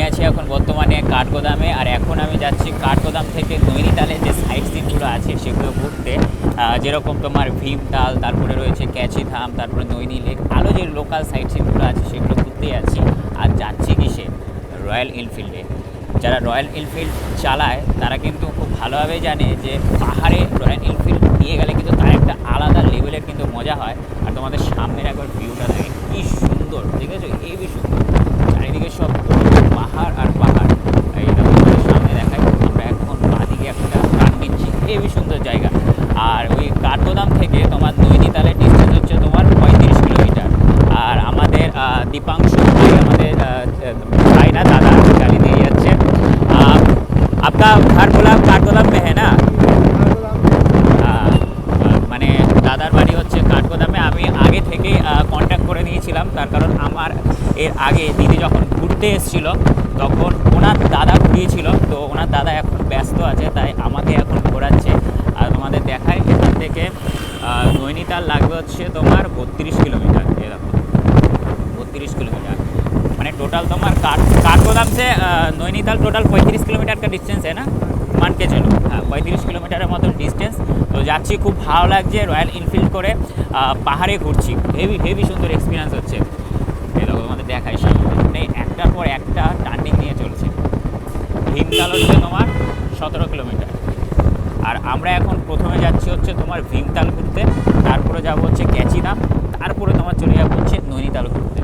আছি এখন বর্তমানে কাঠগোদামে, আর এখন আমি যাচ্ছি কাঠগোদাম থেকে নৈনিতালে যে সাইট সিনগুলো আছে সেগুলো ঘুরতে। যেরকম তোমার ভীমতাল, তারপরে রয়েছে ক্যাচিধাম, তারপরে নৈনি লেক, আরও যে লোকাল সাইট সিনগুলো আছে সেগুলো ঘুরতে যাচ্ছি। আর যাচ্ছি কিসে? রয়্যাল এনফিল্ডে। যারা রয়্যাল এনফিল্ড চালায় তারা কিন্তু খুব ভালোভাবে জানে যে পাহাড়ে রয়্যাল এনফিল্ড নিয়ে গেলে কিন্তু তার একটা আলাদা লেভেলের কিন্তু মজা হয়। আর তোমাদের সামনের একবার ভিউটা দেখে কী সুন্দর, ঠিক আছে, হেবি সুন্দর। চারিদিকে সব পাহাড় আর পাহাড়। এইটা তোমাদের সামনে দেখাই। আমরা এখন বাদিকে একটা টান নিচ্ছি, হেবি সুন্দর জায়গা। আর ওই কাঠগোদাম থেকে তোমার নৈনিতালের ডিস্টেন্স হচ্ছে তোমার 35 কিলোমিটার। আর আমাদের দীপাংশু ভাই, আমাদের ভাই না দাদা, গাড়ি দিয়ে যাচ্ছে। आपका घर बोला काठगोदाम में है ना? মানে দাদার বাড়ি হচ্ছে কাঠগোদামে। আমি আগে থেকেই কন্ট্যাক্ট করে নিয়েছিলাম, তার কারণ আমার এর আগে দিদি যখন ঘুরতে এসেছিল তখন ওনার দাদা ঘুরিয়েছিল, তো ওনার দাদা এখন ব্যস্ত আছে, তাই আমাকে এখন ঘোরাচ্ছে। আর তোমাদের দেখায় এখান থেকে নৈনিতাল লাগবে হচ্ছে তোমার 32 किलोमीटर। এরকম 32 किलोमीटर, मैंने टोटल तुम्हार काठगोदाम से नैनीताल टोटल 35 किलोमीटर का डिस्टेंस है ना, मान के चलो। हाँ, 35 किलोमीटर मतन डिस्टेंस। तो যাচ্ছি, খুব ভালো লাগছে রয়্যাল এনফিল্ড করে পাহাড়ে ঘুরছি। হেভি হেভি সুন্দর এক্সপিরিয়েন্স হচ্ছে। এরকম আমাদের দেখাই সামনে মানে একটার পর একটা টার্নিং নিয়ে চলছে। ভীমতাল হচ্ছে তোমার 17 কিলোমিটার। আর আমরা এখন প্রথমে যাচ্ছি হচ্ছে তোমার ভীমতাল ঘুরতে, তারপরে যাবো হচ্ছে ক্যাচিধাম, তারপরে তোমার চলে যাবো হচ্ছে নৈনিতাল ঘুরতে।